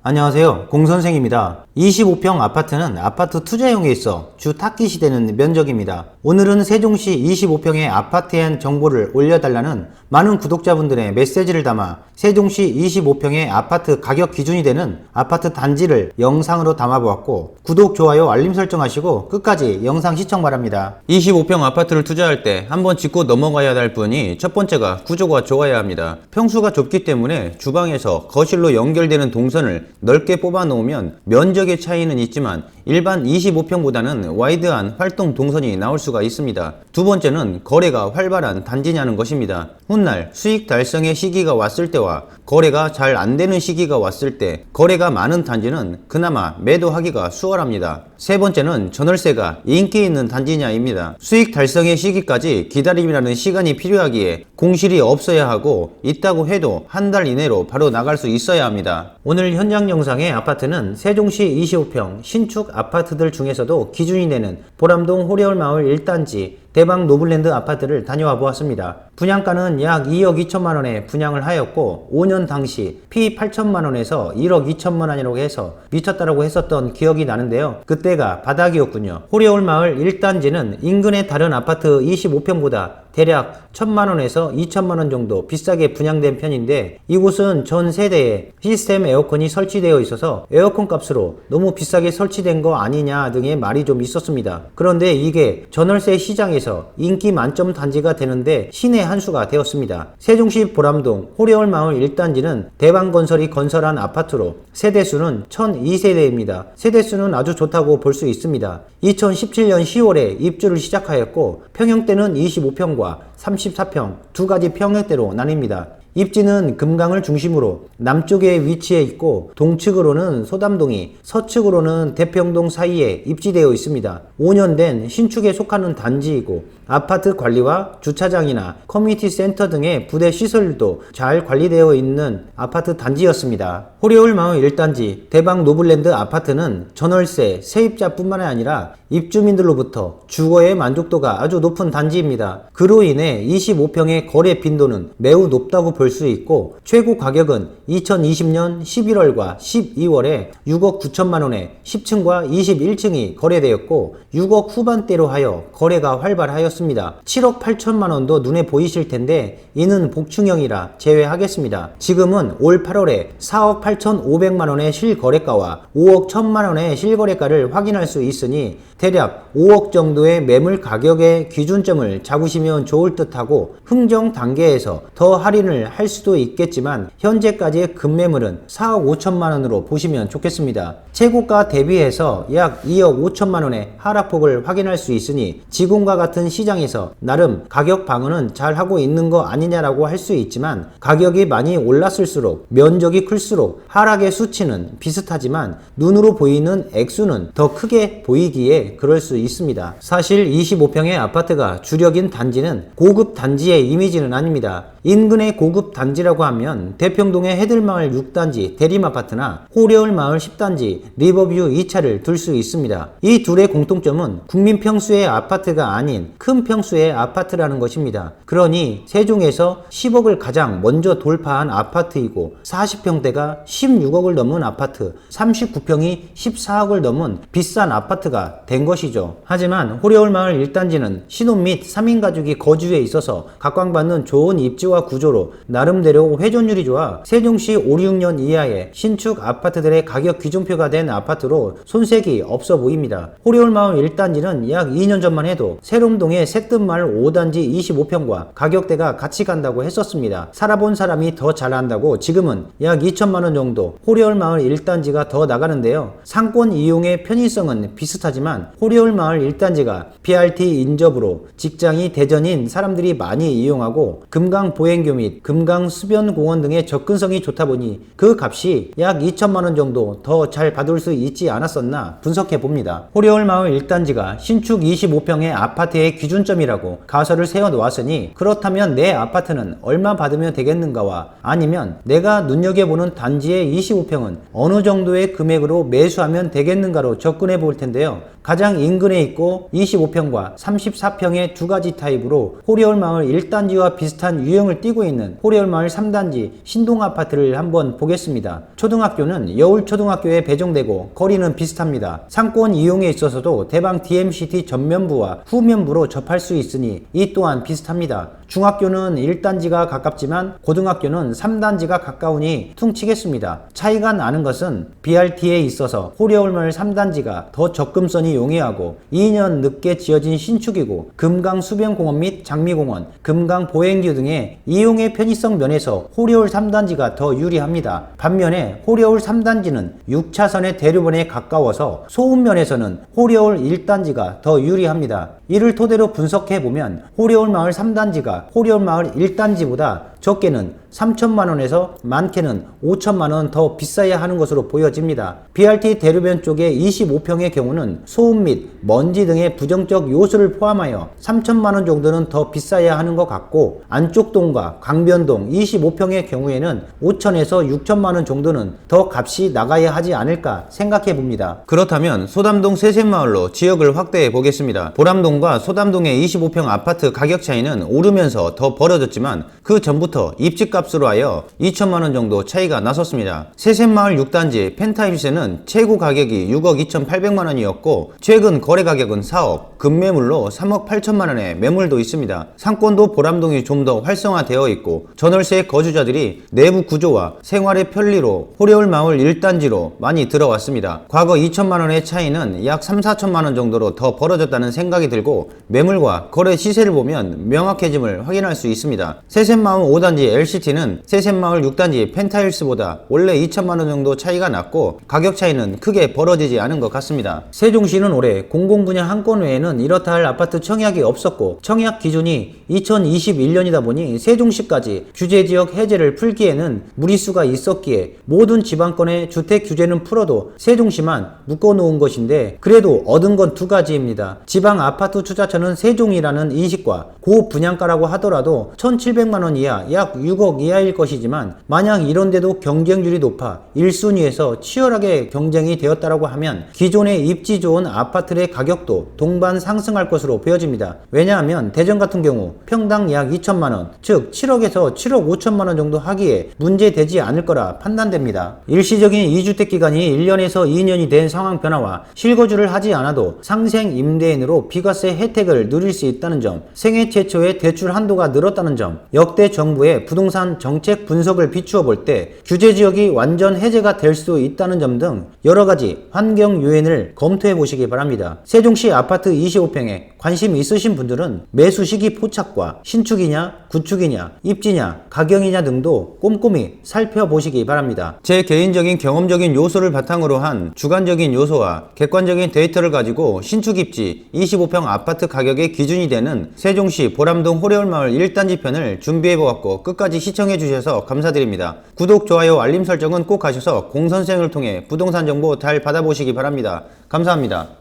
안녕하세요, 공선생입니다. 25평 아파트는 아파트 투자용에 있어 주 탁기시되는 면적입니다. 오늘은 세종시 25평의 아파트에 대한 정보를 올려달라는 많은 구독자분들의 메시지를 담아 세종시 25평의 아파트 가격 기준이 되는 아파트 단지를 영상으로 담아보았고, 구독, 좋아요, 알림 설정하시고 끝까지 영상 시청 바랍니다. 25평 아파트를 투자할 때 한번 짚고 넘어가야 할 부분이, 첫 번째가 구조가 좋아야 합니다. 평수가 좁기 때문에 주방에서 거실로 연결되는 동선을 넓게 뽑아 놓으면 면적의 차이는 있지만 일반 25평보다는 와이드한 활동 동선이 나올 수가 있습니다. 두 번째는 거래가 활발한 단지냐는 것입니다. 훗날 수익 달성의 시기가 왔을 때와 거래가 잘 안되는 시기가 왔을 때 거래가 많은 단지는 그나마 매도하기가 수월합니다. 세 번째는 전월세가 인기 있는 단지냐입니다. 수익 달성의 시기까지 기다림이라는 시간이 필요하기에 공실이 없어야 하고, 있다고 해도 한 달 이내로 바로 나갈 수 있어야 합니다. 오늘 현장 영상의 아파트는 세종시 25평 신축 아파트들 중에서도 기준이 되는 보람동 호래울마을 1단지 대방 노블랜드 아파트를 다녀와 보았습니다. 분양가는 약 2억 2천만원에 분양을 하였고, 5년 당시 피 8천만원에서 1억 2천만원이라고 해서 미쳤다라고 했었던 기억이 나는데요. 그때가 바닥이었군요. 호래울마을 1단지는 인근의 다른 아파트 25평보다 대략 1,000만원에서 2천만원 정도 비싸게 분양된 편인데, 이곳은 전 세대에 시스템 에어컨이 설치되어 있어서 에어컨 값으로 너무 비싸게 설치된 거 아니냐 등의 말이 좀 있었습니다. 그런데 이게 전월세 시장에서 인기 만점 단지가 되는데 신의 한 수가 되었습니다. 세종시 보람동 호래울마을 1단지는 대방건설이 건설한 아파트로 세대수는 1002세대입니다. 세대수는 아주 좋다고 볼 수 있습니다. 2017년 10월에 입주를 시작하였고, 평형대는 25평과 34평 두 가지 평형대로 나뉩니다. 입지는 금강을 중심으로 남쪽에 위치해 있고, 동측으로는 소담동이, 서측으로는 대평동 사이에 입지되어 있습니다. 5년 된 신축에 속하는 단지이고, 아파트 관리와 주차장이나 커뮤니티 센터 등의 부대 시설도 잘 관리되어 있는 아파트 단지였습니다. 호래울마을 1단지 대방 노블랜드 아파트는 전월세, 세입자뿐만 아니라 입주민들로부터 주거의 만족도가 아주 높은 단지입니다. 그로 인해 25평의 거래 빈도는 매우 높다고 볼 수 있고, 최고 가격은 2020년 11월과 12월에 6억 9천만원에 10층과 21층이 거래되었고, 6억 후반대로 하여 거래가 활발하였습니다. 7억 8천만원도 눈에 보이실 텐데 이는 복층형이라 제외하겠습니다. 지금은 올 8월에 4억 8천5백만원의 실거래가와 5억 1천만원의 실거래가를 확인할 수 있으니 대략 5억 정도의 매물 가격의 기준점을 잡으시면 좋을 듯하고, 흥정 단계에서 더 할인을 할 수도 있겠지만 현재까지의 급매물은 4억 5천만원으로 보시면 좋겠습니다. 최고가 대비해서 약 2억 5천만원의 하락폭을 확인할 수 있으니 지금과 같은 시장에서 나름 가격 방어는 잘 하고 있는 거 아니냐라고 할 수 있지만, 가격이 많이 올랐을수록 면적이 클수록 하락의 수치는 비슷하지만 눈으로 보이는 액수는 더 크게 보이기에 그럴 수 있습니다. 사실 25평의 아파트가 주력인 단지는 고급 단지의 이미지는 아닙니다. 인근의 고급 단지라고 하면 대평동의 해들마을 6단지 대림아파트나 호래울마을 10단지 리버뷰 2차를 들 수 있습니다. 이 둘의 공통점은 국민 평수의 아파트가 아닌 큰 평수의 아파트라는 것입니다. 그러니 세종에서 10억을 가장 먼저 돌파한 아파트이고, 40평대가 16억을 넘은 아파트, 39평이 14억을 넘은 비싼 아파트가 된 것이죠. 하지만 호래울마을 1단지는 신혼 및 3인 가족이 거주해 있어서 각광받는 좋은 입지와 구조로 나름대로 회전율이 좋아 세종시 5, 6년 이하의 신축 아파트들의 가격 기준표가 된 아파트로 손색이 없어 보입니다. 호래울마을 1단지는 약 2년 전만 해도 세롬동의 새뜸마을 5단지 25평과 가격대가 같이 간다고 했었습니다. 살아본 사람이 더 잘 안다고 지금은 약 2천만원 정도 호래울마을 1단지가 더 나가는데요. 상권 이용의 편의성은 비슷하지만 호래울마을 1단지가 BRT 인접으로 직장이 대전인 사람들이 많이 이용하고, 금강 보행교 및 금강 수변공원 등의 접근성이 좋다 보니 그 값이 약 2천만원 정도 더 잘 받을 수 있지 않았었나 분석해 봅니다. 호래울마을 1단지가 신축 25평의 아파트의 기준점이라고 가설을 세워 놓았으니, 그렇다면 내 아파트는 얼마 받으면 되겠는가와, 아니면 내가 눈여겨보는 단지의 25평은 어느 정도의 금액으로 매수하면 되겠는가로 접근해 볼 텐데요. 가장 인근에 있고 25평과 34평의 두 가지 타입으로 호리홀마을 1단지와 비슷한 유형을 띠고 있는 호리홀마을 3단지 신동아파트를 한번 보겠습니다. 초등학교는 여울초등학교에 배정되고 거리는 비슷합니다. 상권 이용에 있어서도 대방 DMCT 전면부와 후면부로 접할 수 있으니 이 또한 비슷합니다. 중학교는 1단지가 가깝지만 고등학교는 3단지가 가까우니 퉁치겠습니다. 차이가 나는 것은 BRT에 있어서 호리홀마을 3단지가 더 접근성이 용이하고 2년 늦게 지어진 신축이고 금강 수변공원 및 장미공원, 금강 보행교 등의 이용의 편의성 면에서 호리홀 3단지가 더 유리합니다. 반면에 호리홀 3단지는 6차선의 대류번에 가까워서 소음 면에서는 호리홀 1단지가 더 유리합니다. 이를 토대로 분석해보면 호리홀마을 3단지가 호리홀마을 1단지보다 적게는 3천만원에서 많게는 5천만원 더 비싸야 하는 것으로 보여집니다. BRT 대류변 쪽의 25평의 경우는 소음 및 먼지 등의 부정적 요소를 포함하여 3천만원 정도는 더 비싸야 하는 것 같고, 안쪽동과 강변동 25평의 경우에는 5천에서 6천만원 정도는 더 값이 나가야 하지 않을까 생각해 봅니다. 그렇다면 소담동 세셋마을로 지역을 확대해 보겠습니다. 보람동과 소담동의 25평 아파트 가격 차이는 오르면서 더 벌어졌지만 그 전부터 입지값으로 하여 2천만원 정도 차이가 났었습니다. 세셋마을 6단지 펜타일스는 최고 가격이 6억 2,800만원이었고 최근 거래 가격은 4억, 급매물로 3억 8천만원의 매물도 있습니다. 상권도 보람동이 좀 더 활성화되어 있고 전월세 거주자들이 내부 구조와 생활의 편리로 호리홀마을 1단지로 많이 들어왔습니다. 과거 2천만원의 차이는 약 3, 4천만원 정도로 더 벌어졌다는 생각이 들고 매물과 거래 시세를 보면 명확해짐을 확인할 수 있습니다. 세셋마을 5단지 LCT는 세셋마을 6단지 펜타일스보다 원래 2천만원 정도 차이가 났고 가격 차이는 크게 벌어지지 않은 것 같습니다. 세종시는 올해 공공분야 한 건 외에는 이렇다 할 아파트 청약이 없었고 청약 기준이 2021년이다 보니 세종시까지 규제지역 해제를 풀기에는 무리수가 있었기에 모든 지방권의 주택 규제는 풀어도 세종시만 묶어놓은 것인데, 그래도 얻은 건 두 가지입니다. 지방 아파트 투자처는 세종이라는 인식과 고분양가라고 하더라도 1,700만원 이하 약 6억 이하일 것이지만 만약 이런데도 경쟁률이 높아 1순위에서 치열하게 경쟁이 되었다라고 하면 기존의 입지 좋은 아파트의 가격도 동반 상승할 것으로 보여집니다. 왜냐하면 대전 같은 경우 평당 약 2천만원, 즉 7억에서 7억 5천만원 정도 하기에 문제되지 않을 거라 판단됩니다. 일시적인 2주택 기간이 1년에서 2년이 된 상황 변화와 실거주를 하지 않아도 상생 임대인으로 비과세 혜택을 누릴 수 있다는 점, 생애 최초의 대출 한도가 늘었다는 점, 역대 정부의 부동산 정책 분석을 비추어 볼 때 규제지역이 완전 해제가 될 수 있다는 점 등 여러가지 환경 요인을 검토해 보시기 바랍니다. 세종시 아파트 25평에 관심 있으신 분들은 매수 시기 포착과 신축이냐 구축이냐 입지냐 가격이냐 등도 꼼꼼히 살펴보시기 바랍니다. 제 개인적인 경험적인 요소를 바탕으로 한 주관적인 요소와 객관적인 데이터를 가지고 신축 입지 25평 아파트 가격의 기준이 되는 세종시 보람동 호리홀마을 1단지 편을 준비해보았고 끝까지 시청해주셔서 감사드립니다. 구독, 좋아요, 알림 설정은 꼭 하셔서 공선생을 통해 부동산 정보 잘 받아보시기 바랍니다. 감사합니다.